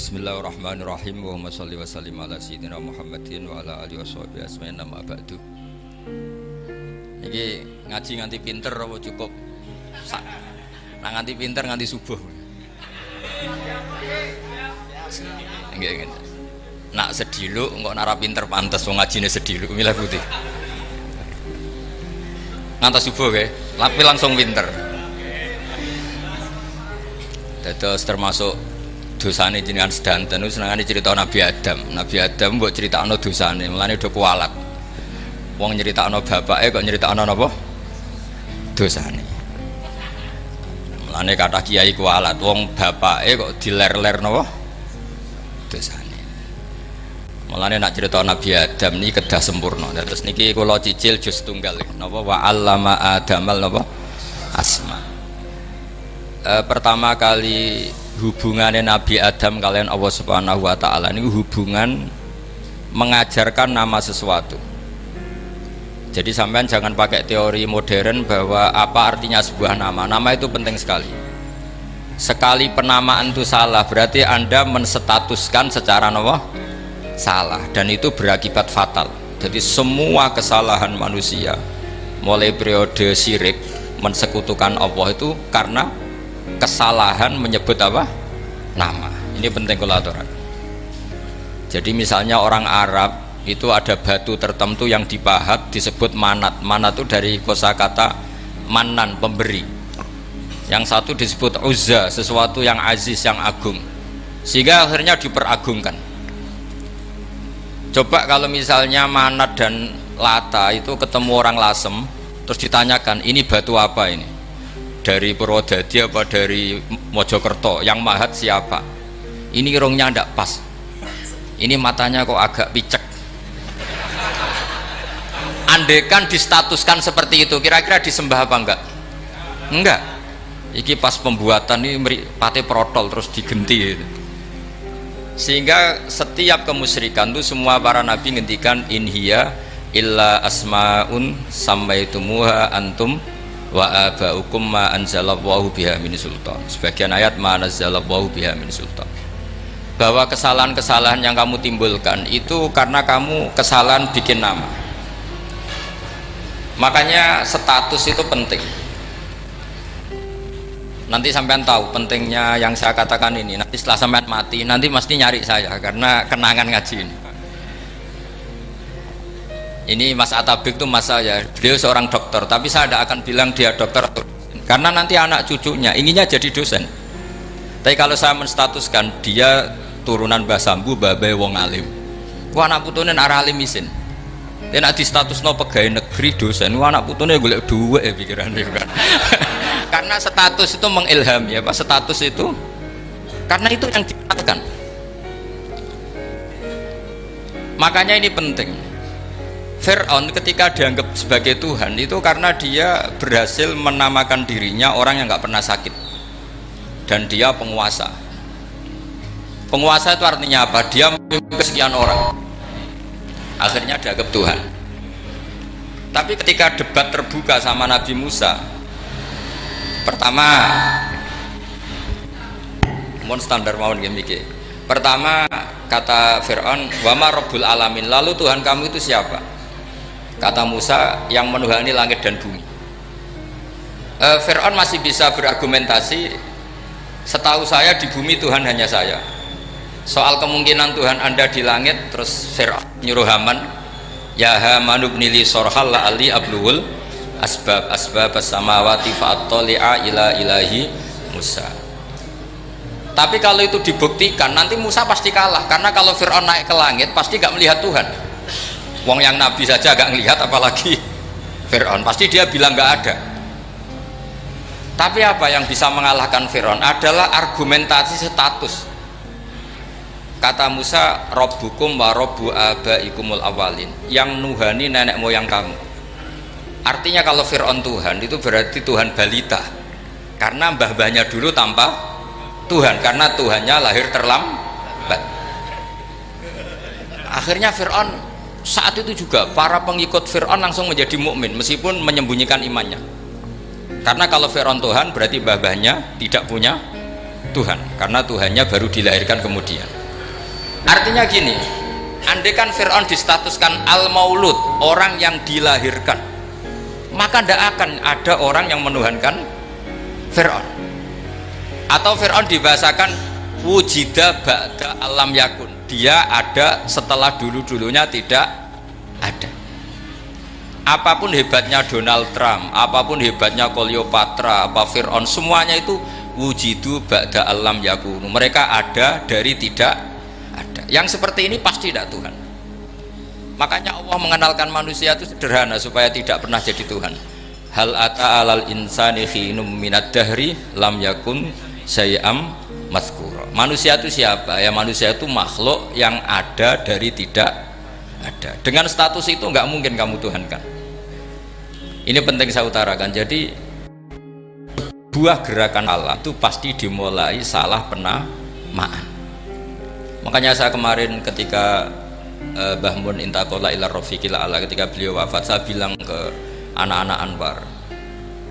Bismillahirrahmanirrahim. Allahumma sholli wa sallim ala sayyidina Muhammadin wa ala alihi washabihi ajmain. Amma ba'du. Iki ngaji nganti pinter apa cukup? Nah nganti pinter nganti subuh. Nggih. Nak sediluk engko nara pinter pantes wong ngajine sediluk milih putih. Ngantos subuh nggih, tapi langsung pinter. Dados termasuk dosane jenengan sedanten niku senengane cerita Nabi Adam. Nabi Adam mbok critakno dosane, mulane do kualat. Wong nyeritakno bapake kok nyeritakno napa? Dosane. Mulane kathah kiai kualat, wong bapake kok diler-ler napa? Dosane. Mulane nak cerita Nabi Adam niki kedah sempurna. Terus niki kula cicil juz tunggal napa wa 'allama Adamal napa? Asma. Pertama kali hubungannya Nabi Adam kalian Allah Subhanahu wa Ta'ala ini hubungan mengajarkan nama sesuatu. Jadi sampean jangan pakai teori modern bahwa apa artinya sebuah nama. Nama itu penting sekali. Sekali penamaan itu salah berarti Anda menstatuskan secara nama salah dan itu berakibat fatal. Jadi semua kesalahan manusia mulai periode syirik mensekutukan Allah itu karena kesalahan menyebut apa? Nama. Ini penting kalau aturan. Jadi misalnya orang Arab itu ada batu tertentu yang dipahat disebut manat. Manat itu dari kosakata manan, pemberi. Yang satu disebut uzza, sesuatu yang aziz, yang agung. Sehingga akhirnya diperagungkan. Coba kalau misalnya manat dan lata itu ketemu orang lasem, terus ditanyakan ini batu apa ini? Dari Purwodadi apa dari Mojokerto, yang mahat siapa? Ini irungnya ndak pas, ini matanya kok agak picek. Andekan distatuskan seperti itu, kira-kira disembah apa enggak? Enggak. Iki pas pembuatan ini pate protol terus digenti gitu. Sehingga setiap kemusyrikan itu semua para nabi ngendikan inhiya illa asmaun sammaitumuha antum wa aba'ukum ma anzalallahu biha min sultan. Sebagian ayat ma anzalallahu biha min sultan. Bahwa kesalahan-kesalahan yang kamu timbulkan itu karena kamu kesalahan bikin nama. Makanya status itu penting. Nanti sampean tahu pentingnya yang saya katakan ini. Nanti setelah sampean mati nanti mesti nyari saya karena kenangan ngaji ini. Ini Mas Atabik itu mas saya, beliau seorang dokter, tapi saya tidak akan bilang dia dokter karena nanti anak cucunya inginnya jadi dosen. Tapi kalau saya menstatuskan dia turunan Mbah Sambu, babai wong alim, wah anak putune arah alim isin. Dia nak di status no pegawai negeri dosen, wah anak putune golek duit pikiran dia kan. Karena status itu mengilham ya Pak, status itu karena itu yang dikatakan. Makanya ini penting. Fir'aun ketika dianggap sebagai Tuhan itu karena dia berhasil menamakan dirinya orang yang nggak pernah sakit dan dia penguasa. Penguasa itu artinya apa? Dia memimpin sekian orang, akhirnya dianggap Tuhan. Tapi ketika debat terbuka sama Nabi Musa, pertama mohon standar mawon gimmick. Pertama kata Fir'aun, wama Rabbul Alamin, lalu Tuhan kamu itu siapa? Kata Musa, yang menuhani langit dan bumi. Fir'aun masih bisa berargumentasi, setahu saya di bumi Tuhan hanya saya. Soal kemungkinan Tuhan Anda di langit, terus Fir'aun nyuruh Haman, ya Haman ibnili sorhal la'ali abluhul asbab as-samawati fa'attali'a ila ilahi Musa. Tapi kalau itu dibuktikan nanti Musa pasti kalah, karena kalau Fir'aun naik ke langit pasti gak melihat Tuhan. Wong yang Nabi saja gak ngelihat apalagi Fir'aun, pasti dia bilang gak ada. Tapi apa yang bisa mengalahkan Fir'aun adalah argumentasi status. Kata Musa, Rabbukum wa Rabbu abaikumul awalin, yang nuhani nenek moyang kamu. Artinya kalau Fir'aun Tuhan itu berarti Tuhan balita, karena mbah-mbahnya dulu tanpa Tuhan, karena Tuhannya lahir terlambat. Akhirnya Fir'aun saat itu juga para pengikut Fir'aun langsung menjadi mukmin meskipun menyembunyikan imannya. Karena kalau Fir'aun Tuhan berarti mbah-mbahnya tidak punya Tuhan, karena Tuhannya baru dilahirkan kemudian. Artinya gini, andai kan Fir'aun distatuskan al-maulud, orang yang dilahirkan, maka tidak akan ada orang yang menuhankan Fir'aun. Atau Fir'aun dibahasakan wujida ba'da alam yakun, dia ada setelah dulu-dulunya tidak ada. Apapun hebatnya Donald Trump, apapun hebatnya Cleopatra, apa Fir'aun, semuanya itu wujidu ba'da alam yakun, mereka ada dari tidak ada. Yang seperti ini pasti tidak Tuhan. Makanya Allah mengenalkan manusia itu sederhana supaya tidak pernah jadi Tuhan. Hal ata alal insani khinum minad dahri lam yakun syai'am mazkura. Manusia itu siapa? Ya manusia itu makhluk yang ada dari tidak ada. Dengan status itu nggak mungkin kamu tuhankan. Ini penting saya utarakan. Jadi buah gerakan Allah itu pasti dimulai salah penamaan. Makanya saya kemarin ketika Mbah Mun intaqala ila rafiqil a'la, ketika beliau wafat, saya bilang ke anak-anak Anwar,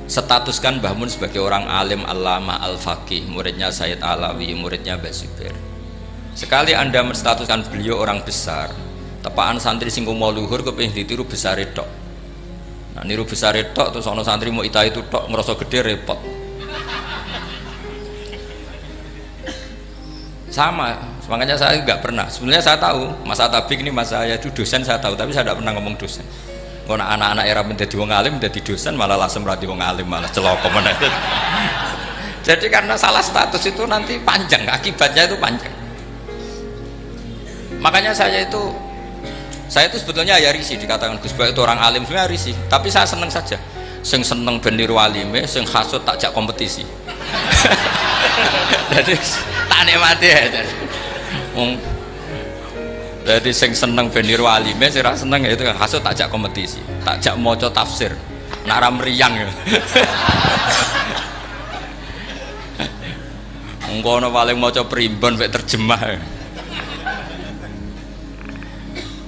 statuskan Mbah Mun sebagai orang alim, alama, al-faqih, muridnya Sayyid Alawi, muridnya Mbah Zubair. Sekali Anda menstatuskan beliau orang besar, tepaan santri sing mau luhur kepengin ditiru besar tok. Nah, niru besar tok terus ana santri mau ita itu tok ngerasa gede repot. Sama, makanya saya nggak pernah. Sebenarnya saya tahu Mas Atabik ini mas saya itu dosen, saya tahu, tapi saya tidak pernah ngomong dosen. Kalau anak-anak era menjadi wong alim, menjadi dosen malah langsung berarti wong alim, malah celoko mana. Jadi karena salah status itu nanti panjang, akibatnya itu panjang. Makanya saya itu sebetulnya ya risih dikatakan Gus Bak itu orang alim, sebenarnya risih. Tapi saya seneng saja. Sing seneng ben niru alime, sing hasud tak jak kompetisi. Jadi tak nikmati ya. Jadi sing seneng ben niru alime, sing ra seneng ya itu hasud tak jak kompetisi, tak jak maca tafsir. Nak ra mriyang ya. Engko ana paling maca primbon mek terjemah.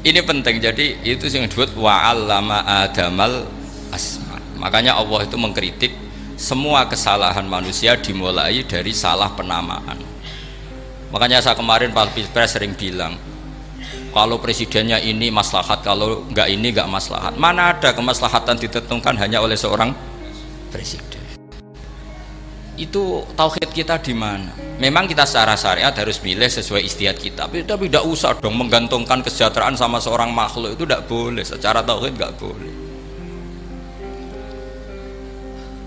Ini penting. Jadi itu yang disebut wa'allama adamal asma. Makanya Allah itu mengkritik semua kesalahan manusia dimulai dari salah penamaan. Makanya saya kemarin Pak Pilpres sering bilang, kalau presidennya ini maslahat, kalau enggak ini enggak maslahat. Mana ada kemaslahatan ditentukan hanya oleh seorang presiden. Itu tauhid kita di mana? Memang kita secara syariat harus milih sesuai ijtihad kita, tapi tidak usah dong menggantungkan kesejahteraan sama seorang makhluk, itu tidak boleh. Secara tauhid enggak boleh.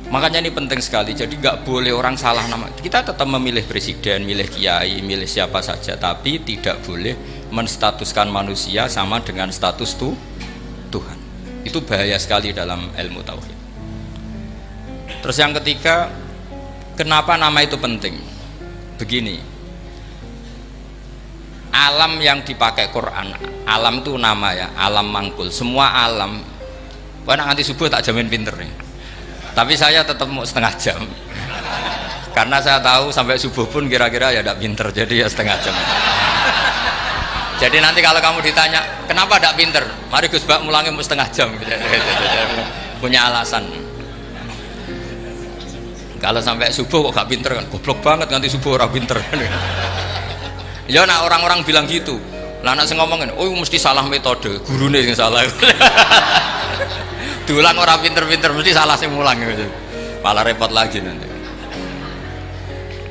Makanya ini penting sekali. Jadi nggak boleh orang salah nama. Kita tetap memilih presiden, milih kiai, milih siapa saja, tapi tidak boleh menstatuskan manusia sama dengan status Tuhan. Itu bahaya sekali dalam ilmu tauhid. Terus yang ketiga, kenapa nama itu penting? Begini, alam yang dipakai Quran, alam itu nama ya, alam mangkul, semua alam. Wah, nanti subuh tak jamin pinter nih. Tapi saya tetap mau setengah jam karena saya tahu sampai subuh pun kira-kira ya tidak pinter, jadi ya setengah jam. Jadi nanti kalau kamu ditanya kenapa tidak pinter, mari Gus Bak mulangi mau setengah jam. Punya alasan. Kalau sampai subuh kok gak pinter kan, goblok banget nanti subuh orang pinter. Ya nak orang-orang bilang gitu. Lah anak saya ngomongin, oh mesti salah metode, gurune yang salah. Diulang orang pinter-pinter mesti salah sih mulang gitu. Malah repot lagi nanti.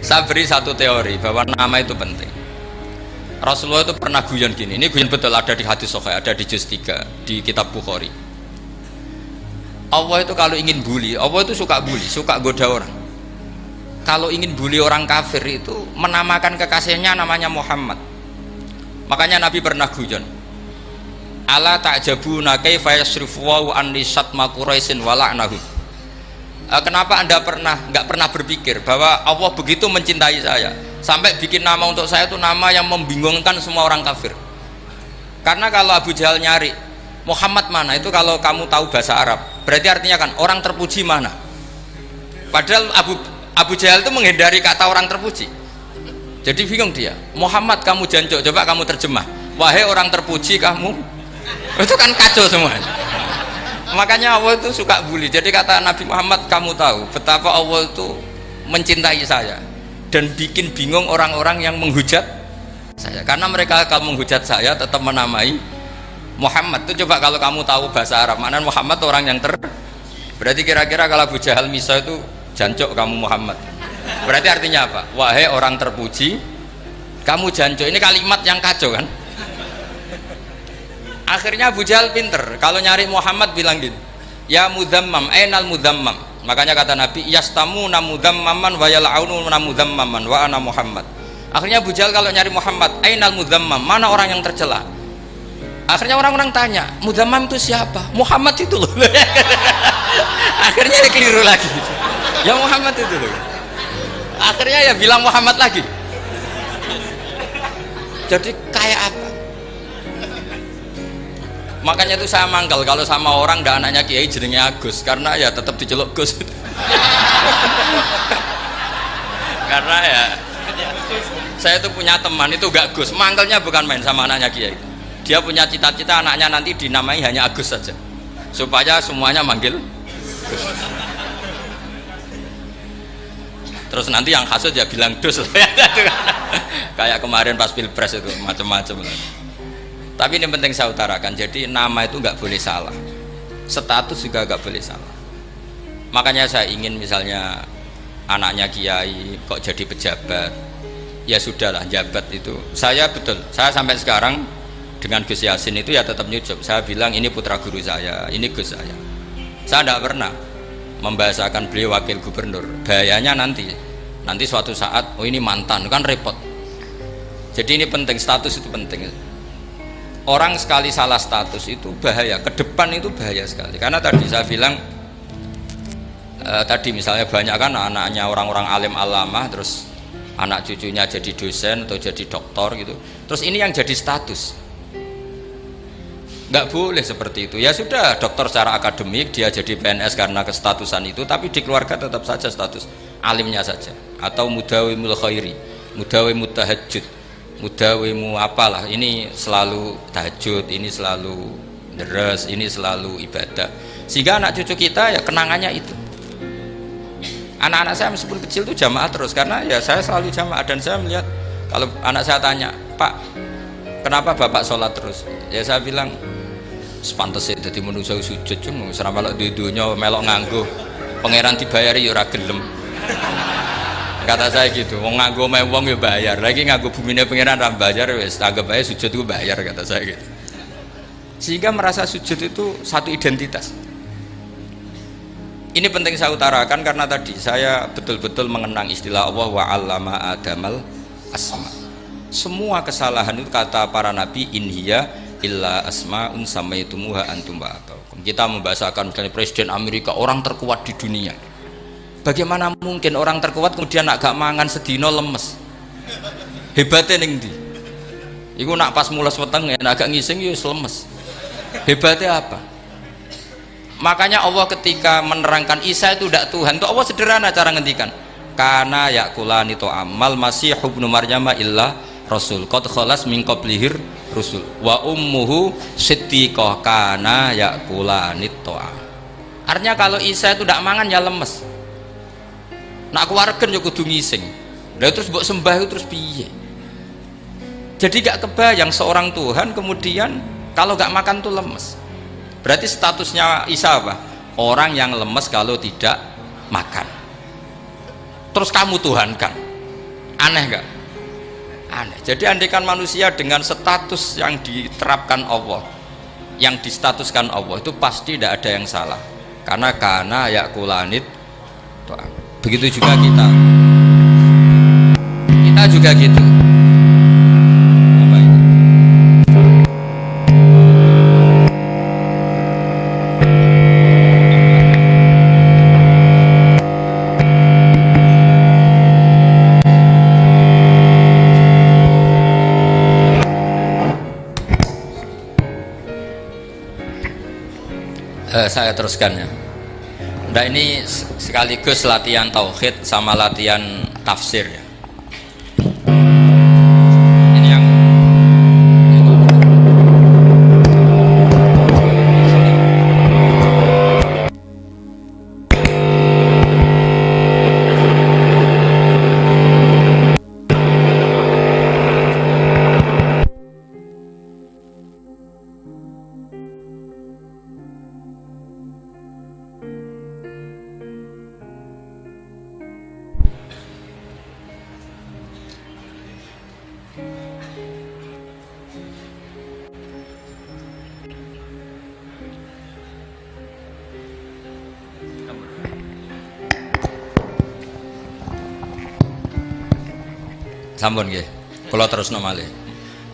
Saya beri satu teori bahwa nama itu penting. Rasulullah itu pernah guyon gini, ini guyon betul, ada di hadis sahih, ada di juz 3 di kitab Bukhari. Allah itu kalau ingin bully, Allah itu suka bully, suka goda orang. Kalau ingin bully orang kafir itu menamakan kekasihnya namanya Muhammad. Makanya Nabi pernah guyon, ala ta'jabuna kaifa yasrifu wa an lisatma quraisin wa la'nahu. Kenapa Anda nggak pernah berpikir bahwa Allah begitu mencintai saya sampai bikin nama untuk saya itu nama yang membingungkan semua orang kafir? Karena kalau Abu Jahal nyari Muhammad mana, itu kalau kamu tahu bahasa Arab berarti artinya kan orang terpuji mana. Padahal Abu Jahal itu menghindari kata orang terpuji. Jadi bingung dia, Muhammad kamu jancuk, coba kamu terjemah, wahai orang terpuji kamu. Itu kan kacau semua. Makanya Allah itu suka bully. Jadi kata Nabi Muhammad, kamu tahu betapa Allah itu mencintai saya. dan bikin bingung orang-orang yang menghujat saya, karena mereka kalau menghujat saya tetap menamai Muhammad. Itu coba kalau kamu tahu bahasa Arab, makna Muhammad orang yang berarti kira-kira kalau Abu Jahal Misa itu jancuk kamu Muhammad, berarti artinya apa? Wahai orang terpuji, kamu jancuk. Ini kalimat yang kacau kan. Akhirnya Abu Jahal pinter, kalau nyari Muhammad bilang gini, ya mudzammam, ainal mudzammam. Makanya kata Nabi, yastamuna mudzammaman wa yal'aununa mudzammaman wa ana Muhammad. Akhirnya Abu Jahal kalau nyari Muhammad, ainal mudzammam, mana orang yang tercela. Akhirnya orang-orang tanya, mudzammam itu siapa? Muhammad itu loh. Akhirnya dia keliru lagi, ya Muhammad itu loh. Akhirnya ya bilang Muhammad lagi. Jadi kayak apa? Makanya itu saya mangkal kalau sama orang ndak anaknya Kiai jenenge Agus, karena ya tetap diceluk Gus. Karena ya saya itu punya teman itu gak Gus, mangkalnya bukan main sama anaknya Kiai. Dia punya cita-cita anaknya nanti dinamai hanya Agus saja, supaya semuanya manggil Gus. Terus nanti yang hasut ya bilang Dus. Kayak kemarin pas Pilpres itu macam-macam. Tapi ini penting saya utarakan, jadi nama itu nggak boleh salah, status juga nggak boleh salah. Makanya saya ingin misalnya anaknya Kiai kok jadi pejabat, ya sudahlah, jabat itu. Saya betul, saya sampai sekarang dengan Gus Yasin itu ya tetap nyucup. Saya bilang ini putra guru saya, ini Gus saya. Saya tidak pernah membahasakan beliau wakil gubernur. Bahayanya nanti suatu saat, oh ini mantan, kan repot. Jadi ini penting, status itu penting. Orang sekali salah status itu bahaya, ke depan itu bahaya sekali. Karena tadi saya bilang tadi misalnya banyak kan anaknya orang-orang alim alamah, terus anak cucunya jadi dosen atau jadi doktor gitu, terus ini yang jadi status. Nggak boleh seperti itu. Ya sudah, dokter secara akademik, dia jadi PNS karena kestatusan itu, tapi di keluarga tetap saja status alimnya saja. Atau mudawimul khairi, mudawimut tahajud, mudawimu apalah, ini selalu tahajud, ini selalu deres, ini selalu ibadah, sehingga anak cucu kita ya kenangannya itu. Anak-anak saya meskipun kecil itu jamaah terus, karena ya saya selalu jamaah. Dan saya melihat kalau anak saya tanya, Pak kenapa bapak sholat terus, ya saya bilang sepantasnya jadi manusia sujud, cuma selama di dunia melok nganggo pangeran dibayari ya ora gelem. Kata saya gitu, wong nganggo mewong ya bayar, lagi nganggo bumine pangeran ra bayar wis anggap ae sujud itu bayar, kata saya gitu. Sehingga merasa sujud itu satu identitas. Ini penting saya utarakan karena tadi saya betul-betul mengenang istilah Allah wa 'allama adamal asma. Semua kesalahan itu kata para nabi in hiya illa asmaun samaitumuha antum wa abaukum. Kita membahasakan misalnya presiden Amerika, orang terkuat di dunia. Bagaimana mungkin orang terkuat kemudian agak mangan sedino lemes? Hebatnya ning ndi? Iku nak pas mules weteng agak ngising ya lemes. Hebatnya apa? Makanya Allah ketika menerangkan Isa itu tidak Tuhan, itu Allah sederhana cara ngendikan. Kana yakulani to amal masih ibnu Maryam illa rasul qad khalas min qablihir rusul wa ummuhu siddiqah kana yakulani to. Artinya kalau Isa itu tidak mangan ya lemes. Nak keluarga yo kudu ngising. Lah terus mbok sembah terus piye? Jadi gak kebayang seorang Tuhan kemudian kalau gak makan tuh lemes. Berarti statusnya Isa apa? Orang yang lemes kalau tidak makan. Terus kamu Tuhan kan? Aneh gak? Aneh. Jadi andaikan manusia dengan status yang diterapkan Allah, yang distatuskan Allah, itu pasti tidak ada yang salah. Karena yakulanit to'am. Begitu juga kita juga gitu. Apa ini? Saya teruskan ya. Nah ini sekaligus latihan tauhid sama latihan tafsir ya. Ini yang Sampun nggih. Kula terusno malih.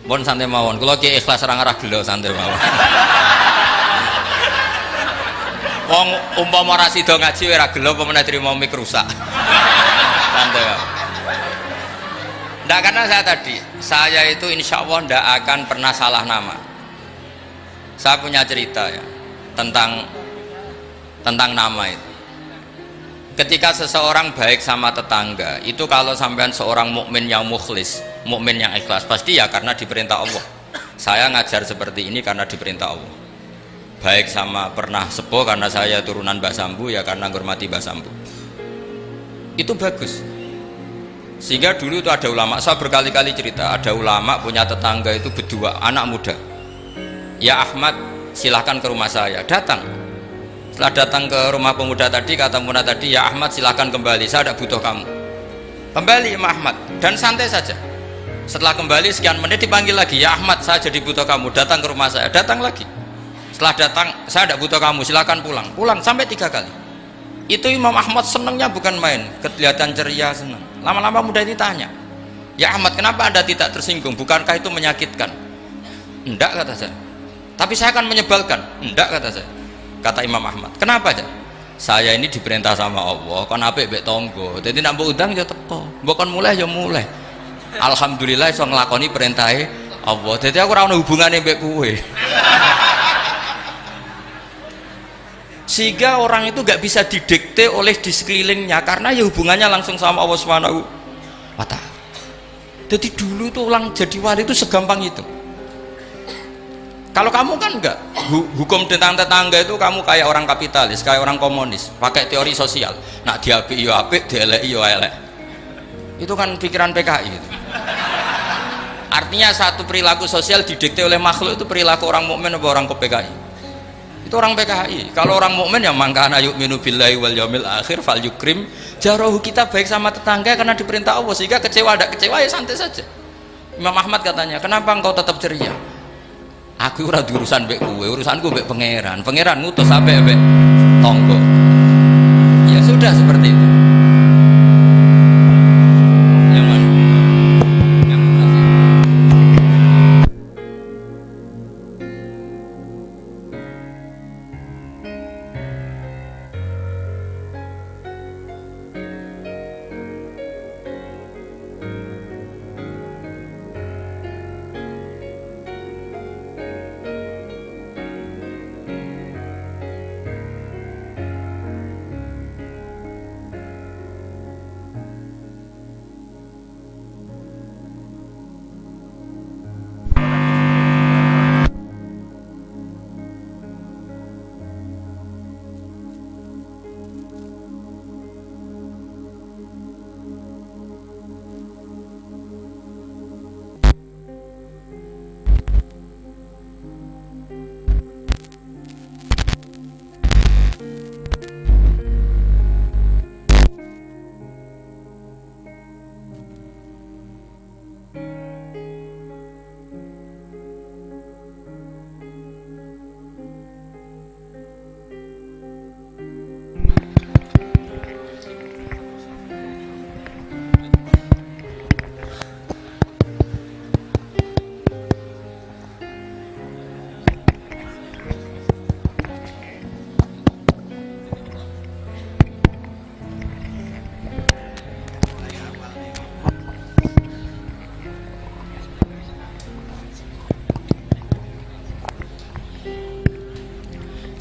Pun santai mawon. Kula ki ikhlas ora ngarah gelo santai mawon. Wong umpama ora sida ngaji ora gelo apa meneh trimo mik rusak. Santai. Nggak, karena saya itu insya Allah nggak akan pernah salah nama. Saya punya cerita ya tentang nama itu. Ketika seseorang baik sama tetangga, itu kalau sampean seorang mukmin yang mukhlis, mukmin yang ikhlas, pasti ya karena diperintah Allah. Saya ngajar seperti ini karena diperintah Allah. Baik sama pernah sepuh karena saya turunan Mbah Sambu, ya karena menghormati Mbah Sambu. Itu bagus. Sehingga dulu itu ada ulama, saya berkali-kali cerita, ada ulama punya tetangga itu berdua, anak muda. Ya Ahmad, silahkan ke rumah saya. Datang. Setelah datang ke rumah pemuda tadi, kata pemuda tadi, ya Ahmad silahkan kembali, saya tidak butuh kamu. Kembali Imam Ahmad, dan santai saja. Setelah kembali sekian menit dipanggil lagi, ya Ahmad saya jadi butuh kamu, datang ke rumah saya. Datang lagi. Setelah datang, saya tidak butuh kamu, silahkan pulang. Pulang sampai 3 kali. Itu Imam Ahmad senangnya bukan main, kelihatan ceria, senang. Lama-lama muda ini tanya, ya Ahmad kenapa anda tidak tersinggung, bukankah itu menyakitkan? Enggak, kata saya. Tapi saya akan menyebalkan. Enggak, kata saya. Kata Imam Ahmad, kenapa aja? Saya ini diperintah sama Allah, kon apik mbek tangga. Dadi nek mbok undang ya teko, mbok kon mulai ya mulai. Alhamdulillah iso nglakoni perintahe Allah. Dadi aku ora ono hubungane mbek kowe. Sehingga orang itu gak bisa didikte oleh di sekelilingnya karena ya hubungannya langsung sama Allah Subhanahu wa ta'ala. Jadi dulu itu orang jadi wali itu segampang itu. Kalau kamu kan enggak, hukum tentang tetangga itu kamu kayak orang kapitalis, kayak orang komunis, pakai teori sosial. Nak diapik yo apik, dieleki yo elek. Itu kan pikiran PKI itu. Artinya satu perilaku sosial didikte oleh makhluk itu perilaku orang mukmin atau orang PKI. Itu orang PKI. Kalau orang mukmin yang mangkana yu'minu billahi wal yaumil akhir fal yukrim jarahu, kita baik sama tetangga karena diperintah Allah, sehingga kecewa tidak kecewa ya santai saja. Imam Ahmad katanya, kenapa engkau tetap ceria? Aku ora urusan mbek kowe, urusanku mbek pangeran. Pangeran ngutus sampai mbek tonggo. Ya sudah seperti itu.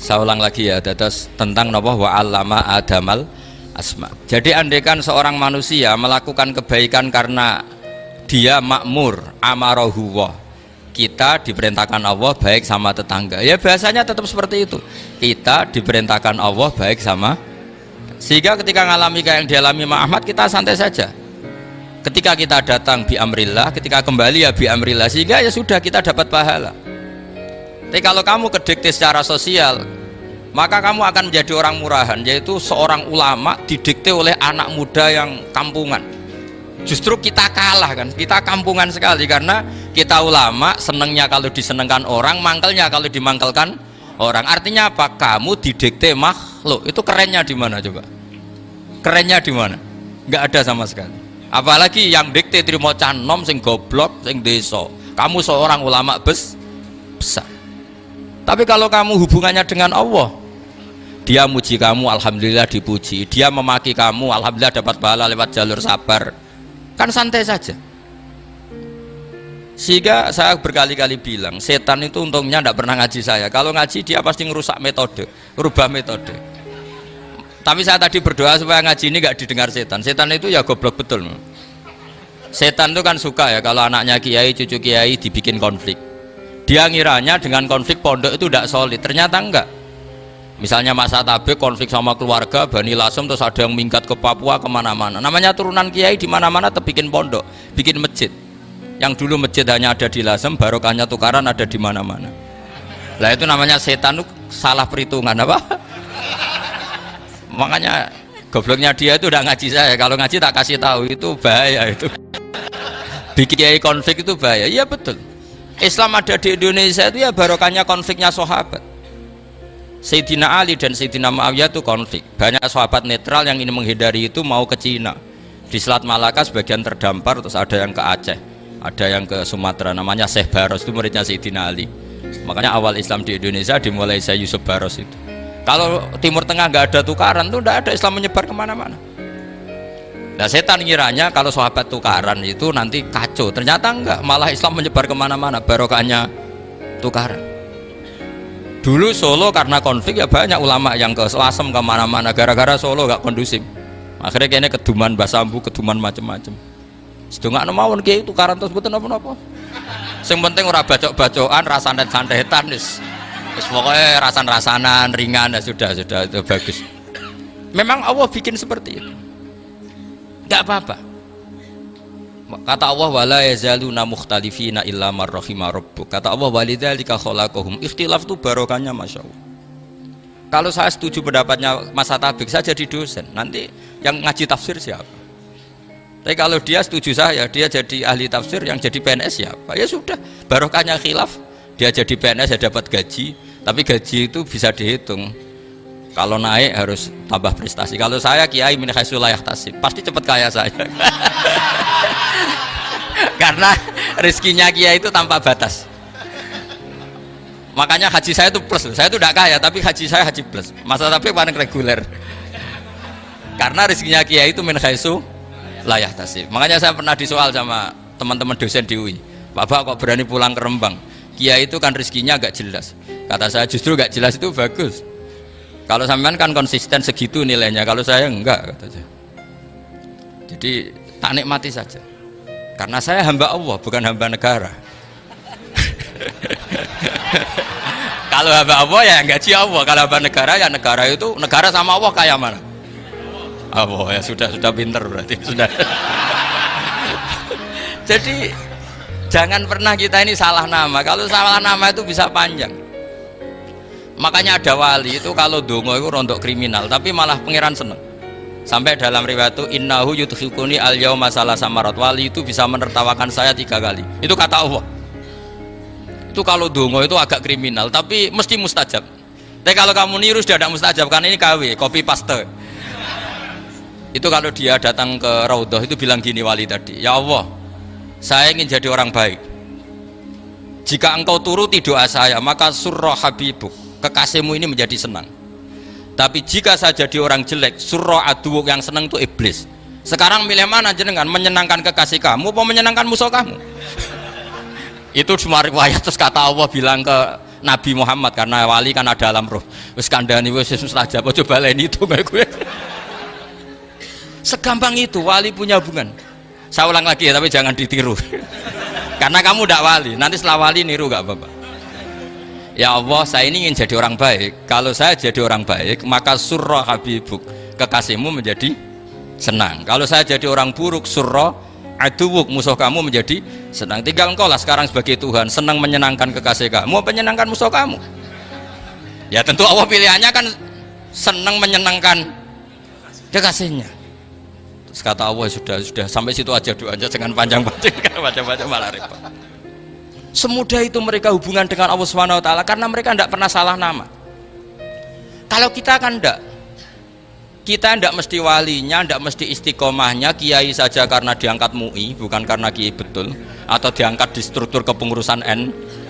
Saya ulang lagi ya, dados tentang napa wa 'allama adamal asma. Jadi andaikan seorang manusia melakukan kebaikan karena dia makmur, amarahu wa, kita diperintahkan Allah baik sama tetangga. Ya biasanya tetap seperti itu. Kita diperintahkan Allah baik sama, sehingga ketika ngalami kayak yang dialami Ahmad, kita santai saja. Ketika kita datang bi amrillah, ketika kembali ya bi amrillah, sehingga ya sudah kita dapat pahala. Tapi kalau kamu kedikte secara sosial, maka kamu akan menjadi orang murahan, yaitu seorang ulama didikte oleh anak muda yang kampungan. Justru kita kalah kan, kita kampungan sekali karena kita ulama senengnya kalau disenengkan orang, mangkelnya kalau dimangkelkan orang. Artinya apa? Kamu didikte makhluk. Itu kerennya di mana coba? Kerennya di mana? Nggak ada sama sekali. Apalagi yang dikte trimo canom sing goblok sing desa. Kamu seorang ulama besar. Tapi kalau kamu hubungannya dengan Allah, dia muji kamu, alhamdulillah dipuji. Dia memaki kamu, alhamdulillah dapat pahala lewat jalur sabar. Kan santai saja. Sehingga saya berkali-kali bilang, setan itu untungnya tidak pernah ngaji saya. Kalau ngaji dia pasti ngerusak metode, rubah metode. Tapi saya tadi berdoa supaya ngaji ini gak didengar setan. Setan itu ya goblok betul. Setan itu kan suka ya kalau anaknya kiai, cucu kiai dibikin konflik. Dia ngiranya dengan konflik pondok itu tidak solid. Ternyata enggak. Misalnya Mas Atabek konflik sama keluarga Bani Lasem, terus ada yang minggat ke Papua kemana-mana. Namanya turunan kiai di mana-mana terbikin pondok, bikin masjid. Yang dulu masjid hanya ada di Lasem, barokahnya tukaran ada di mana-mana. Lah itu namanya setan itu salah perhitungan apa? Makanya gobloknya dia itu udah ngaji saya. Kalau ngaji tak kasih tahu itu bahaya itu. Bikin kiai konflik itu bahaya. Iya betul. Islam ada di Indonesia itu ya barokahnya konfliknya sahabat. Sayyidina Ali dan Sayyidina Muawiyah itu konflik. Banyak sahabat netral yang ingin menghindari itu mau ke Cina. Di Selat Malaka sebagian terdampar, terus ada yang ke Aceh, ada yang ke Sumatera. Namanya Syekh Baros, itu muridnya Sayyidina Ali. Makanya awal Islam di Indonesia dimulai Syekh Yusuf Baros itu. Kalau Timur Tengah nggak ada tukaran tuh nggak ada Islam menyebar kemana-mana. Nah setan ngiranya kalau sahabat tukaran itu nanti kacau. Ternyata enggak, malah Islam menyebar kemana-mana. Barokahnya tukaran. Dulu Solo karena konflik ya banyak ulama yang ke Selasem kemana-mana. Gara-gara Solo nggak kondusif. Akhirnya kayaknya keduman basambu, keduman macem-macem. Sedangkan mawon kiai tukaran terus betul apa-apa. Yang penting ora bacok-bacokan, rasanet-santetan pokoknya rasan-rasanan ringan ya sudah itu bagus. Memang Allah bikin seperti itu, tidak apa-apa. Kata Allah wala yazaluna mukhtalifina illa man rahima rabbuk. Kata Allah walidzalika khalaqahum. Ikhtilaf itu barokahnya Masya Allah. Kalau saya setuju pendapatnya Mas Atabik, saya jadi dosen. Nanti yang ngaji tafsir siapa? Tapi kalau dia setuju saya, dia jadi ahli tafsir, yang jadi PNS siapa? Ya sudah, barokahnya khilaf. Dia jadi PNS ya dapat gaji. Tapi gaji itu bisa dihitung. Kalau naik harus tambah prestasi. Kalau saya kiai min haitsu la yahtasib, pasti cepat kaya saya. Karena rezekinya kiai itu tanpa batas. Makanya haji saya itu plus. Saya itu tidak kaya, tapi haji saya haji plus. Masa tapi paling reguler. Karena rezekinya kiai itu min haitsu la yahtasib. Makanya saya pernah disoal sama teman-teman dosen di UI. Bapak kok berani pulang ke Rembang? Kiai itu kan rezekinya agak jelas. Kata saya justru gak jelas itu bagus. Kalau sampean kan konsisten segitu nilainya, kalau saya enggak kata saya. Jadi tak nikmati saja. Karena saya hamba Allah bukan hamba negara. Kalau hamba Allah ya gaji Allah, kalau hamba negara ya negara itu negara sama Allah kayak mana? Allah ya sudah pinter berarti sudah. Jadi jangan pernah kita ini salah nama. Kalau salah nama itu bisa panjang. Makanya ada wali itu kalau dongo itu rontok kriminal, tapi malah pangeran seneng. Sampai dalam riwayat itu innahu yudhikuni al yauma salasa marat. Wali itu bisa menertawakan saya 3 kali. Itu kata Allah. Itu kalau dongo itu agak kriminal, tapi mesti mustajab. Tapi kalau kamu niru sudah tidak mustajab, karena ini KW, copy paste. Itu kalau dia datang ke Raudhah itu bilang gini wali tadi, ya Allah, saya ingin jadi orang baik. Jika engkau turuti doa saya, maka surra habibuk, kekasihmu ini menjadi senang. Tapi jika saya jadi orang jelek, surra aduwuk, yang senang itu iblis. Sekarang milih mana jenengan, menyenangkan kekasih kamu atau menyenangkan musuh kamu? Itu cuma riwayat. Terus kata Allah bilang ke Nabi Muhammad, karena wali kan ada alam roh, wis kandhani wis mustajab, aja baleni itu gue. Segampang itu wali punya hubungan. Saya ulang lagi ya, tapi jangan ditiru. Karena kamu tidak wali, nanti setelah wali niru gak apa-apa. Ya Allah, saya ini ingin jadi orang baik. Kalau saya jadi orang baik, maka surra habibuk, kekasihmu menjadi senang. Kalau saya jadi orang buruk, surra aduwuk, musuh kamu menjadi senang. Tinggal engkau lah sekarang sebagai Tuhan, senang menyenangkan kekasih kamu, menyenangkan musuh kamu. Ya tentu Allah pilihannya kan senang menyenangkan kekasihnya. Terus kata Allah, sudah sampai situ aja doanya, jangan panjang-panjang, panjang-panjang malah repot. Semudah itu mereka hubungan dengan Allah Subhanahu wa taala karena mereka tidak pernah salah nama. Kalau kita kan enggak. Kita tidak mesti walinya, tidak mesti istiqomahnya, kiai saja karena diangkat MUI, bukan karena kiai betul, atau diangkat di struktur kepengurusan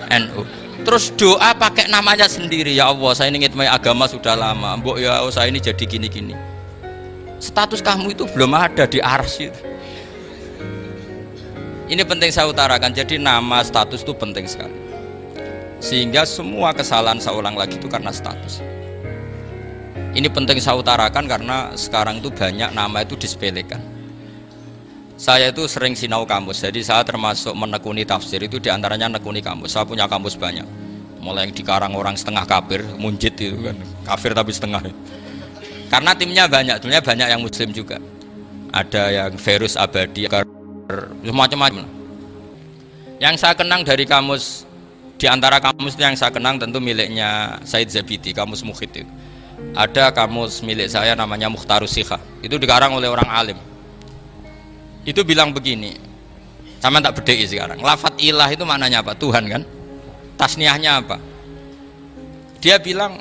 NU. Terus doa pakai namanya sendiri, ya Allah saya ini ngitmai agama sudah lama, mbok ya saya ini jadi gini-gini. Status kamu itu belum ada di arsy itu. Ini penting saya utarakan, jadi nama status itu penting sekali. Sehingga semua kesalahan saya ulang lagi itu karena status. Ini penting saya utarakan karena sekarang itu banyak nama itu disepelekan. Saya itu sering sinau kamus, jadi saya termasuk menekuni tafsir itu diantaranya menekuni kamus. Saya punya kamus banyak, mulai yang dikarang orang setengah kafir, munjid itu kan, kafir tapi setengah. Karena timnya banyak yang muslim juga. Ada yang Verus Abadi, macam-macam. Yang saya kenang dari kamus, diantara kamus yang saya kenang tentu miliknya Said Zabidi, kamus Mukhid itu. Ada kamus milik saya namanya Mukhtarus Sikhah, itu dikarang oleh orang alim. Itu bilang begini, sama tak bedai sekarang, lafat ilah itu maknanya apa? Tuhan kan? Tasniahnya apa? Dia bilang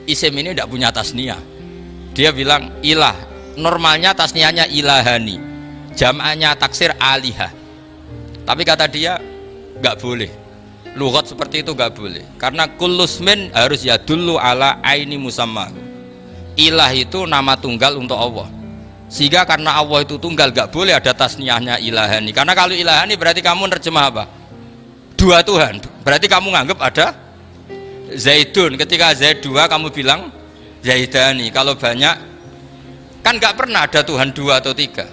isim ini tidak punya tasniah. Dia bilang ilah, normalnya tasniahnya ilahani, jam'anya taksir alihah. Tapi kata dia nggak boleh, lughat seperti itu nggak boleh, karena kullusmin harus yadullu ala aini musamma. Ilah itu nama tunggal untuk Allah, sehingga karena Allah itu tunggal nggak boleh ada tasniahnya ilahani. Karena kalau ilahani berarti kamu nerjemah apa? Dua Tuhan, berarti kamu nganggap ada Zaidun, ketika Zaid dua kamu bilang Zaidani. Kalau banyak kan nggak pernah ada Tuhan dua atau tiga.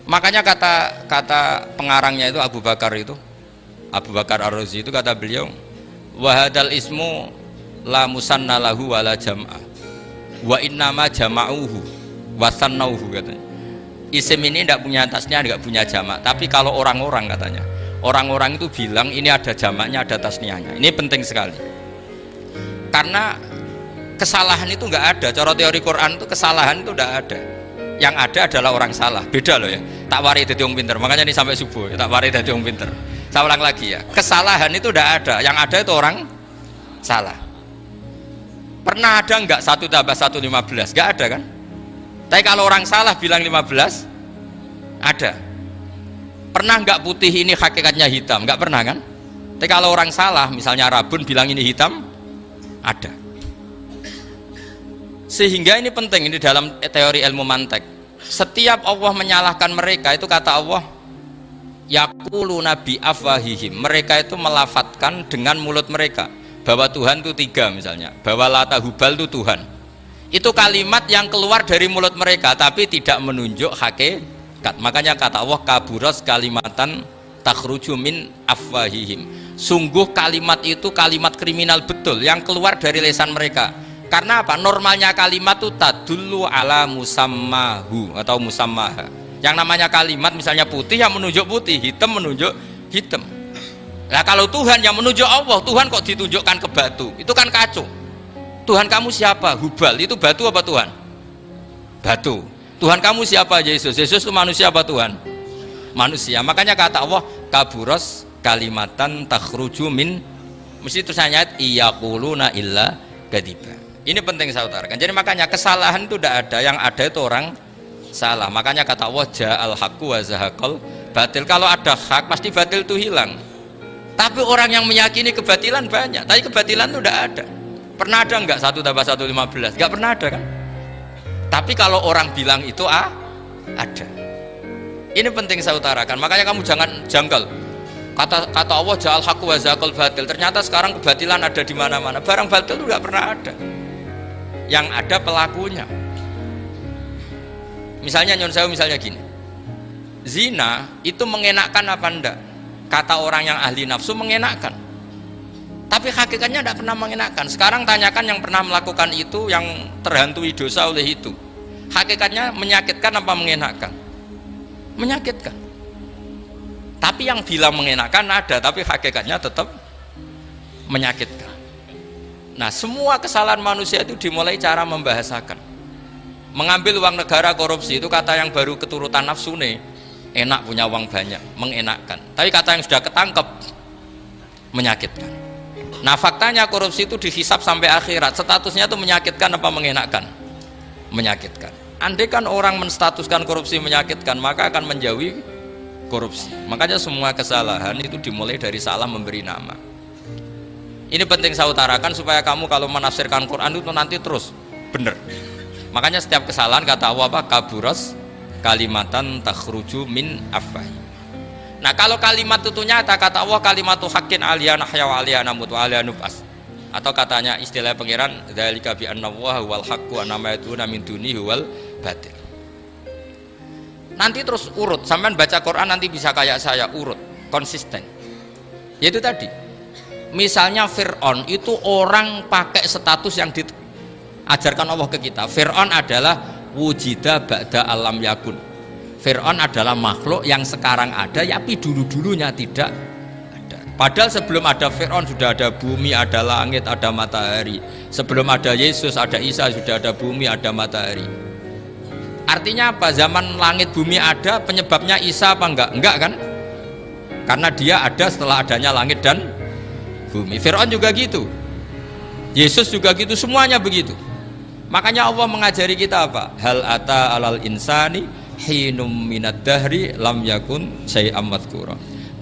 Makanya kata pengarangnya itu Abu Bakar Ar-Razi itu kata beliau, wahadal ismu la musanna lahu wala jam'a wa innama jama'uhu wasannauhu katanya. Isim ini tidak punya tasnya, tidak punya jamak. Tapi kalau orang-orang katanya, orang-orang itu bilang ini ada jamaknya, ada tasniahnya. Ini penting sekali. Karena kesalahan itu nggak ada. Cara teori Quran itu kesalahan itu tidak ada. Yang ada adalah orang salah. Beda loh ya. Tak wari dadi wong pinter. Makanya ini sampai subuh, tak wari dadi wong pinter. Saya ulang lagi ya, kesalahan itu tidak ada, yang ada itu orang salah. Pernah ada enggak 1 tambah 1 15? Enggak ada kan? Tapi kalau orang salah bilang 15, ada. Pernah enggak putih ini hakikatnya hitam? Enggak pernah kan? Tapi kalau orang salah, misalnya Rabun bilang ini hitam, ada. Sehingga ini penting, ini dalam teori ilmu mantek. Setiap Allah menyalahkan mereka, itu kata Allah, yaqulu nabi afwahihim, mereka itu melafatkan dengan mulut mereka bahwa Tuhan itu tiga, misalnya bahwa Lata Hubal itu Tuhan. Itu kalimat yang keluar dari mulut mereka tapi tidak menunjuk hakikat. Makanya kata Allah kaburas kalimatan takhruju min afwahihim, sungguh kalimat itu kalimat kriminal betul yang keluar dari lisan mereka. Karena apa? Normalnya kalimat itu tadullu ala musammahu atau musammaha. Yang namanya kalimat misalnya putih yang menunjuk putih, hitam menunjuk hitam. Nah kalau Tuhan yang menunjuk Allah, Tuhan kok ditunjukkan ke batu? Itu kan kacau. Tuhan kamu siapa? Hubal, itu batu apa Tuhan? Batu. Tuhan kamu siapa? Yesus. Yesus itu manusia apa Tuhan? Manusia. Makanya kata Allah, kaburos kalimatan takhruju min, mesti tulisannya ayat iyaquluna illa kadiba. Ini penting saya utarakan. Jadi makanya kesalahan itu tidak ada, yang ada itu orang salah. Makanya kata Allah ja'al haqqu wa zahaqal batil. Kalau ada hak pasti batil itu hilang. Tapi orang yang meyakini kebatilan banyak, tapi kebatilan itu tidak ada. Pernah ada enggak 1 tambah 1 15? Enggak pernah ada kan? Tapi kalau orang bilang itu ada. Ini penting saya utarakan. Makanya kamu jangan janggal. Kata Allah ja'al haqqu wa zahaqal batil. Ternyata sekarang kebatilan ada di mana-mana. Barang batil itu enggak pernah ada. Yang ada pelakunya. Misalnya nyon sewu, misalnya gini, zina itu mengenakkan apa enggak? Kata orang yang ahli nafsu mengenakkan, tapi hakikatnya tidak pernah mengenakkan. Sekarang tanyakan yang pernah melakukan itu, yang terhantui dosa oleh itu, hakikatnya menyakitkan apa mengenakkan? Menyakitkan. Tapi yang bilang mengenakkan ada, tapi hakikatnya tetap menyakitkan. Nah semua kesalahan manusia itu dimulai cara membahasakan. Mengambil uang negara, korupsi, itu kata yang baru keturutan nafsu nih, enak punya uang banyak, mengenakkan. Tapi kata yang sudah ketangkep, menyakitkan. Nah faktanya korupsi itu dihisap sampai akhirat, statusnya itu menyakitkan apa mengenakkan? menyakitkan. Andai kan orang menstatuskan korupsi menyakitkan, maka akan menjauhi korupsi. Makanya semua kesalahan itu dimulai dari salah memberi nama. Ini penting saya utarakan supaya kamu kalau menafsirkan Quran itu nanti terus benar. Makanya setiap kesalahan kata Allah apa? Kaburas kalimatan takhruju min afwahi. Nah kalau kalimat itu nyata kata Allah kalimatu haqqin aliyana nahya wa aliyana mut wa aliyana nub'as. Atau katanya istilah pengiran dzalika bi anna Allaha wal haqqu wa nama yaduna min dunihi wal batil. Nanti terus urut, sampean baca Quran nanti bisa kayak saya urut, konsisten. Yaitu tadi. Misalnya Fir'aun itu orang pakai status yang diajarkan Allah ke kita. Fir'aun adalah wujida ba'da alam yakun. Fir'aun adalah makhluk yang sekarang ada tapi dulu-dulunya tidak. Padahal sebelum ada Fir'aun sudah ada bumi, ada langit, ada matahari. Sebelum ada Yesus, ada Isa, sudah ada bumi, ada matahari. Artinya apa? Zaman langit bumi ada, penyebabnya Isa apa enggak? Enggak kan? Karena dia ada setelah adanya langit dan bumi. Fir'aun juga gitu. Yesus juga gitu, semuanya begitu. Makanya Allah mengajari kita apa? Hal ata alal insani hinum minad dahri lam yakun syai'am madhkura.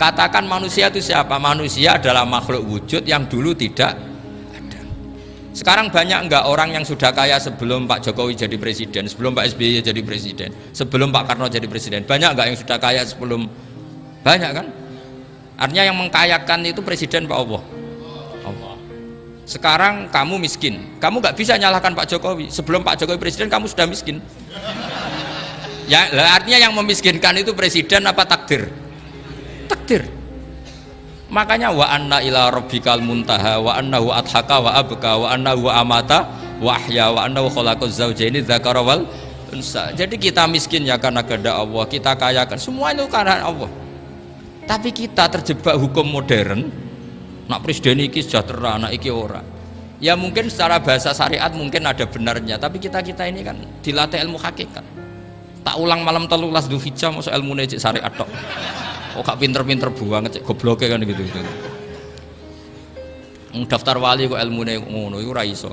Katakan manusia itu siapa? Manusia adalah makhluk wujud yang dulu tidak ada. Sekarang banyak enggak orang yang sudah kaya sebelum Pak Jokowi jadi presiden, sebelum Pak SBY jadi presiden, sebelum Pak Karno jadi presiden? Banyak enggak yang sudah kaya sebelum? Banyak kan? Artinya yang mengkayakan itu presiden Pak Allah. Allah. Sekarang kamu miskin, kamu enggak bisa nyalahkan Pak Jokowi. Sebelum Pak Jokowi presiden kamu sudah miskin. Ya, artinya yang memiskinkan itu presiden apa takdir? Takdir. Makanya wa anna ila rabbikal muntaha wa annahu adhaka wa abka wa annahu amata wa ahya wa annahu khalaqaz zawjaini dzakara wal unsa. Jadi kita miskin ya karena kehendak Allah, kita kaya kan semua itu karena Allah. Tapi kita terjebak hukum modern. Nak presiden iki sejahtera, nak iki ora. Ya mungkin secara bahasa syariat mungkin ada benarnya, tapi kita ini kan dilatih ilmu hakikat. Tak ulang malam 13 Dzulhijjah masuk ilmune cek syariat tok. Oh gak pinter-pinter banget cek gobloke kan gitu. Daftar wali kok ilmune ngono iku ora iso.